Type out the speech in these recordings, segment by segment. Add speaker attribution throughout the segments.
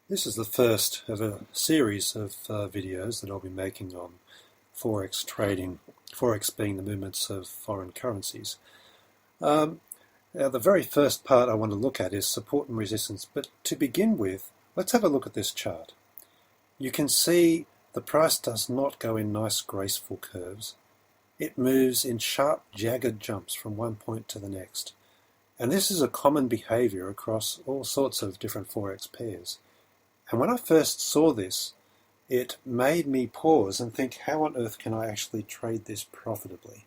Speaker 1: This is the first of a series of videos that I'll be making on Forex trading, Forex being the movements of foreign currencies. Now the very first part I want to look at is support and resistance, but to begin with, let's have a look at this chart. You can see the price does not go in nice graceful curves. It moves in sharp, jagged jumps from one point to the next. And this is a common behavior across all sorts of different Forex pairs. And when I first saw this, it made me pause and think, how on earth can I actually trade this profitably?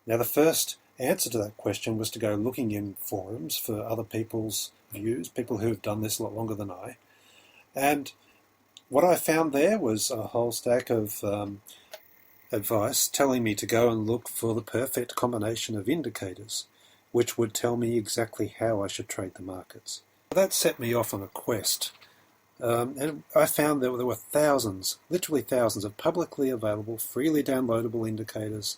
Speaker 1: Now, the first answer to that question was to go looking in forums for other people's views, people who have done this a lot longer than I. And what I found there was a whole stack of advice telling me to go and look for the perfect combination of indicators, which would tell me exactly how I should trade the markets. That set me off on a quest. And I found that there were thousands, literally thousands, of publicly available, freely downloadable indicators,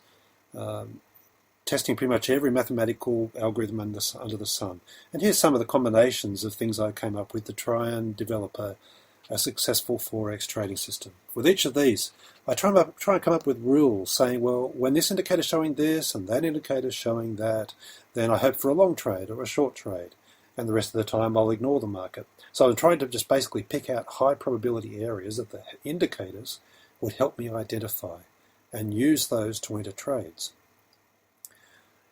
Speaker 1: testing pretty much every mathematical algorithm under the sun. And here's some of the combinations of things I came up with to try and develop a successful Forex trading system. With each of these, I try and come up with rules saying, well, when this indicator is showing this and that indicator is showing that, then I hope for a long trade or a short trade. And the rest of the time I'll ignore the market. So I'm trying to just basically pick out high probability areas that the indicators would help me identify and use those to enter trades.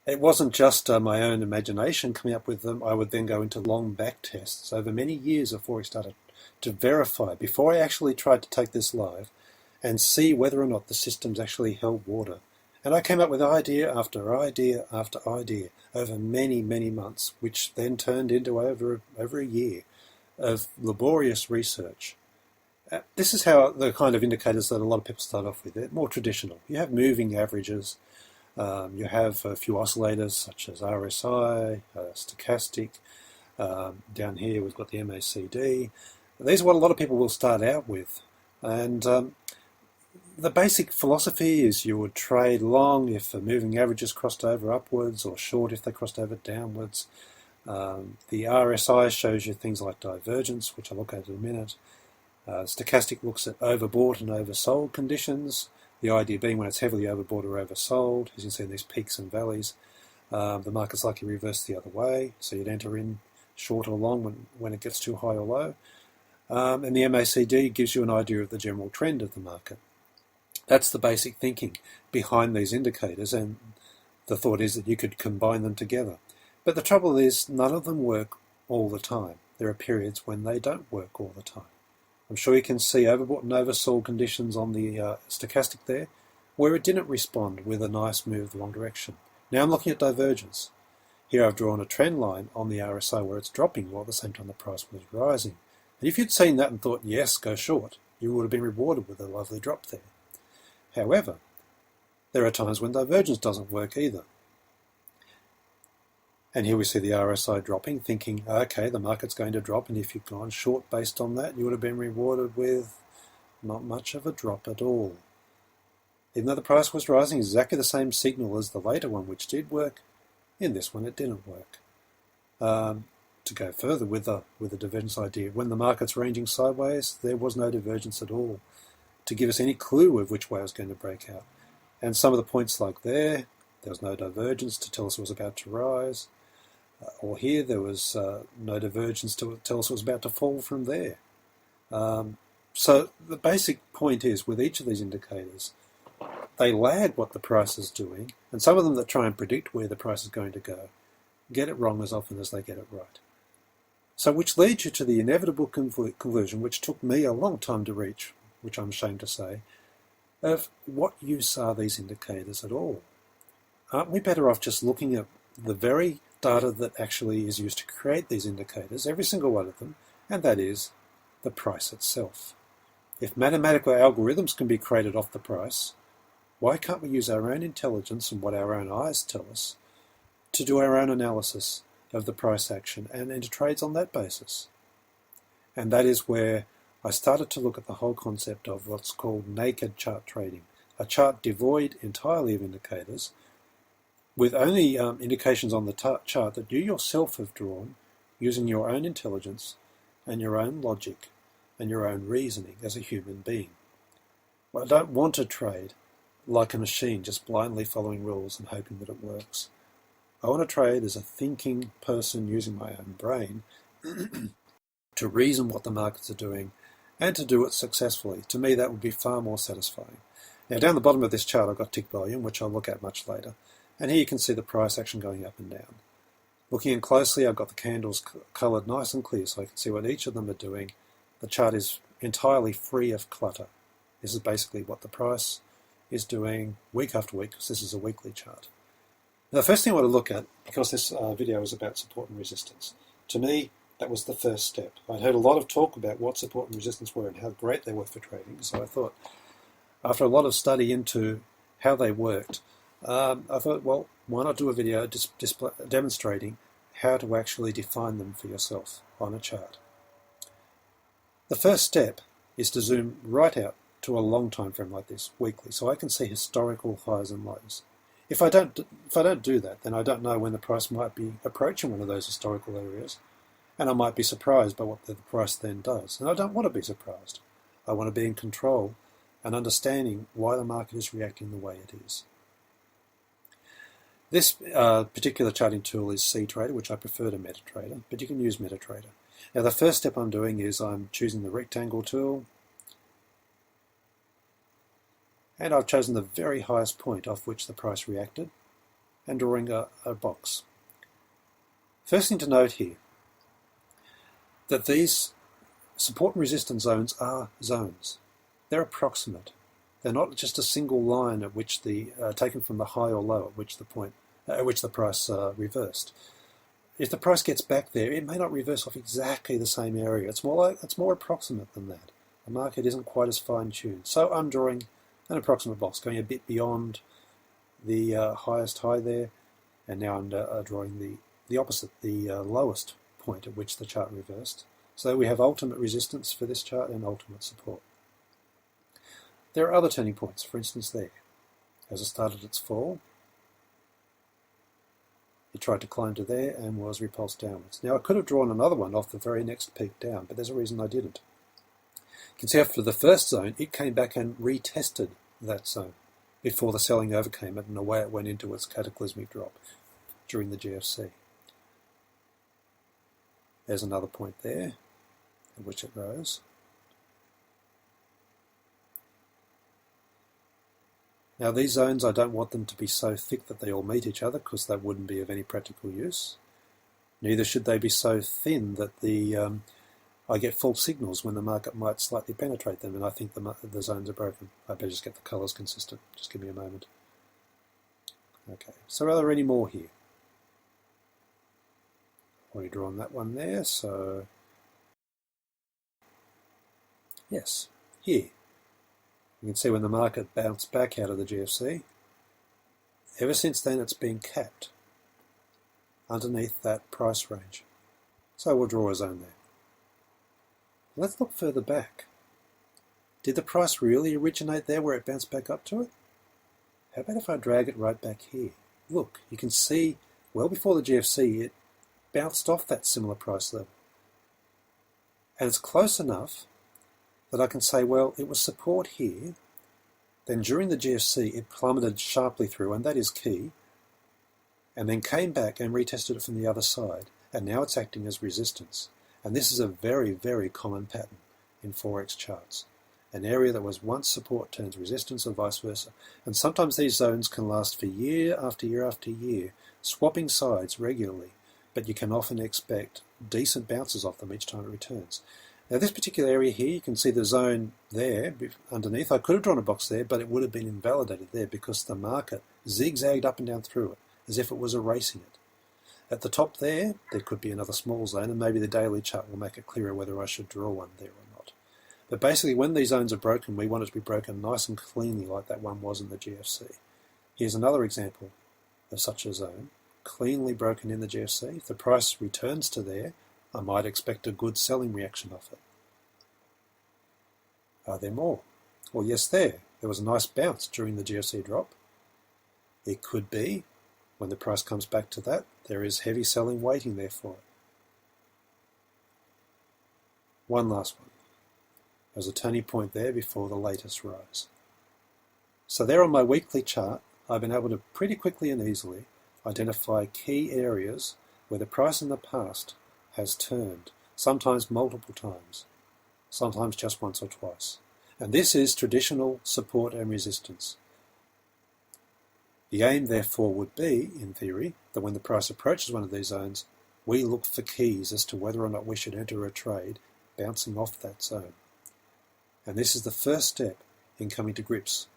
Speaker 1: It wasn't just my own imagination coming up with them. I would then go into long back tests over many years of Forex data to verify before I actually tried to take this live and see whether or not the systems actually held water. And I came up with idea after idea after idea over many, many months, which then turned into over a year of laborious research. This is how the kind of indicators that a lot of people start off with. They're more traditional. You have moving averages. You have a few oscillators such as RSI, stochastic. Down here we've got the MACD. These are what a lot of people will start out with. And the basic philosophy is you would trade long if the moving averages crossed over upwards, or short if they crossed over downwards. The RSI shows you things like divergence, which I'll look at in a minute. Stochastic looks at overbought and oversold conditions, the idea being when it's heavily overbought or oversold. As you can see in these peaks and valleys, the market's likely to reverse the other way, so you'd enter in short or long when it gets too high or low. And the MACD gives you an idea of the general trend of the market. That's the basic thinking behind these indicators, and the thought is that you could combine them together. But the trouble is, none of them work all the time. There are periods when they don't work all the time. I'm sure you can see overbought and oversold conditions on the stochastic there, where it didn't respond with a nice move the wrong direction. Now I'm looking at divergence. Here I've drawn a trend line on the RSI where it's dropping while at the same time the price was rising. And if you'd seen that and thought, yes, go short, you would have been rewarded with a lovely drop there. However, there are times when divergence doesn't work either. And here we see the RSI dropping, thinking, okay, the market's going to drop, and if you've gone short based on that, you would have been rewarded with not much of a drop at all. Even though the price was rising, exactly the same signal as the later one, which did work, in this one it didn't work. To go further with the divergence idea, when the market's ranging sideways, there was no divergence at all to give us any clue of which way it was going to break out. And some of the points like there was no divergence to tell us it was about to rise. Or here there was no divergence to tell us it was about to fall from there. So the basic point is, with each of these indicators, they lag what the price is doing, and some of them that try and predict where the price is going to go get it wrong as often as they get it right. So which leads you to the inevitable conclusion, which took me a long time to reach, which I'm ashamed to say, of what use are these indicators at all? Aren't we better off just looking at the very data that actually is used to create these indicators, every single one of them, and that is the price itself? If mathematical algorithms can be created off the price, why can't we use our own intelligence and what our own eyes tell us to do our own analysis of the price action and enter trades on that basis? And that is where I started to look at the whole concept of what's called naked chart trading, a chart devoid entirely of indicators, with only indications on the chart that you yourself have drawn using your own intelligence and your own logic and your own reasoning as a human being. Well, I don't want to trade like a machine, just blindly following rules and hoping that it works. I want to trade as a thinking person using my own brain to reason what the markets are doing and to do it successfully. To me, that would be far more satisfying. Now, down the bottom of this chart, I've got tick volume, which I'll look at much later. And here you can see the price action going up and down. Looking in closely, I've got the candles coloured nice and clear so I can see what each of them are doing. The chart is entirely free of clutter. This is basically what the price is doing week after week, because this is a weekly chart. Now, the first thing I want to look at, because this video is about support and resistance, to me, that was the first step. I'd heard a lot of talk about what support and resistance were and how great they were for trading, so I thought, after a lot of study into how they worked, I thought, well, why not do a video demonstrating how to actually define them for yourself on a chart. The first step is to zoom right out to a long time frame like this, weekly, so I can see historical highs and lows. If I don't do that, then I don't know when the price might be approaching one of those historical areas, and I might be surprised by what the price then does. And I don't want to be surprised. I want to be in control and understanding why the market is reacting the way it is. This particular charting tool is CTrader, which I prefer to MetaTrader, but you can use MetaTrader. Now, the first step I'm doing is I'm choosing the rectangle tool, and I've chosen the very highest point off which the price reacted and drawing a box. First thing to note here, that these support and resistance zones are zones. They're approximate. They're not just a single line at which taken from the high or low at which the price reversed. If the price gets back there, it may not reverse off exactly the same area. It's more approximate than that. The market isn't quite as fine-tuned. So I'm drawing an approximate box, going a bit beyond the highest high there, and now I'm drawing the opposite, the lowest point at which the chart reversed. So we have ultimate resistance for this chart and ultimate support. There are other turning points, for instance there. As it started its fall, it tried to climb to there and was repulsed downwards. Now I could have drawn another one off the very next peak down, but there's a reason I didn't. You can see after the first zone, it came back and retested that zone before the selling overcame it, and away it went into its cataclysmic drop during the GFC. There's another point there at which it rose. Now these zones, I don't want them to be so thick that they all meet each other, because that wouldn't be of any practical use. Neither should they be so thin that I get false signals when the market might slightly penetrate them and I think the zones are broken. I better just get the colours consistent. Just give me a moment. Okay, so are there any more here? I've already drawn that one there, so yes, here. You can see when the market bounced back out of the GFC, ever since then it's been capped underneath that price range. So we'll draw a zone there. Let's look further back. Did the price really originate there where it bounced back up to it? How about if I drag it right back here? Look, you can see well before the GFC it bounced off that similar price level. And it's close enough that I can say, well, it was support here, then during the GFC it plummeted sharply through, and that is key, and then came back and retested it from the other side, and now it's acting as resistance. And this is a very, very common pattern in Forex charts. An area that was once support turns resistance, or vice versa. And sometimes these zones can last for year after year after year, swapping sides regularly, but you can often expect decent bounces off them each time it returns. Now this particular area here, you can see the zone there underneath. I could have drawn a box there, but it would have been invalidated there because the market zigzagged up and down through it, as if it was erasing it. At the top there could be another small zone, and maybe the daily chart will make it clearer whether I should draw one there or not. But basically, when these zones are broken, we want it to be broken nice and cleanly like that one was in the GFC. Here's another example of such a zone, cleanly broken in the GFC. If the price returns to there, I might expect a good selling reaction off it. Are there more? Well, yes, there was a nice bounce during the GFC drop. It could be, when the price comes back to that, there is heavy selling waiting there for it. One last one. There's a turning point there before the latest rise. So there on my weekly chart, I've been able to pretty quickly and easily identify key areas where the price in the past has turned, sometimes multiple times, sometimes just once or twice. And this is traditional support and resistance. The aim, therefore, would be, in theory, that when the price approaches one of these zones, we look for keys as to whether or not we should enter a trade bouncing off that zone. And this is the first step in coming to grips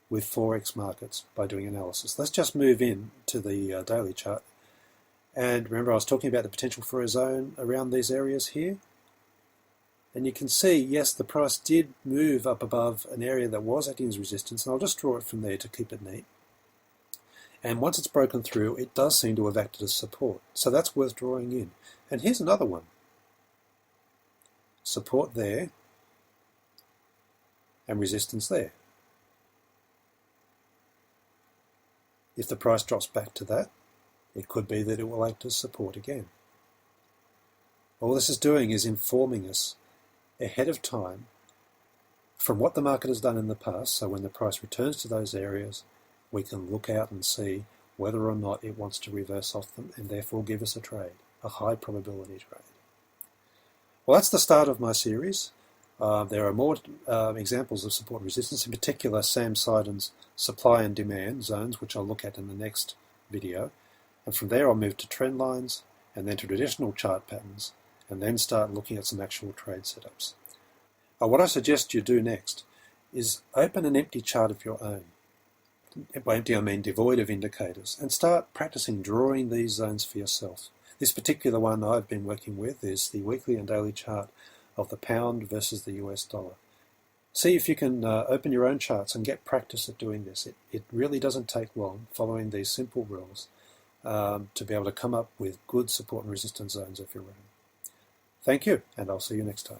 Speaker 1: with Forex markets by doing analysis. Let's just move in to the daily chart. And remember, I was talking about the potential for a zone around these areas here. And you can see, yes, the price did move up above an area that was acting as resistance, and I'll just draw it from there to keep it neat. And once it's broken through, it does seem to have acted as support. So that's worth drawing in. And here's another one. Support there and resistance there. If the price drops back to that, it could be that it will act as support again. All this is doing is informing us ahead of time from what the market has done in the past, so when the price returns to those areas, we can look out and see whether or not it wants to reverse off them and therefore give us a trade, a high probability trade. Well, that's the start of my series. There are more examples of support and resistance, in particular Sam Seiden's supply and demand zones, which I'll look at in the next video. And from there I'll move to trend lines and then to traditional chart patterns and then start looking at some actual trade setups. What I suggest you do next is open an empty chart of your own. By empty I mean devoid of indicators, and start practicing drawing these zones for yourself. This particular one I've been working with is the weekly and daily chart of the pound versus the US dollar. See if you can open your own charts and get practice at doing this. It really doesn't take long, following these simple rules, to be able to come up with good support and resistance zones of your own. Thank you, and I'll see you next time.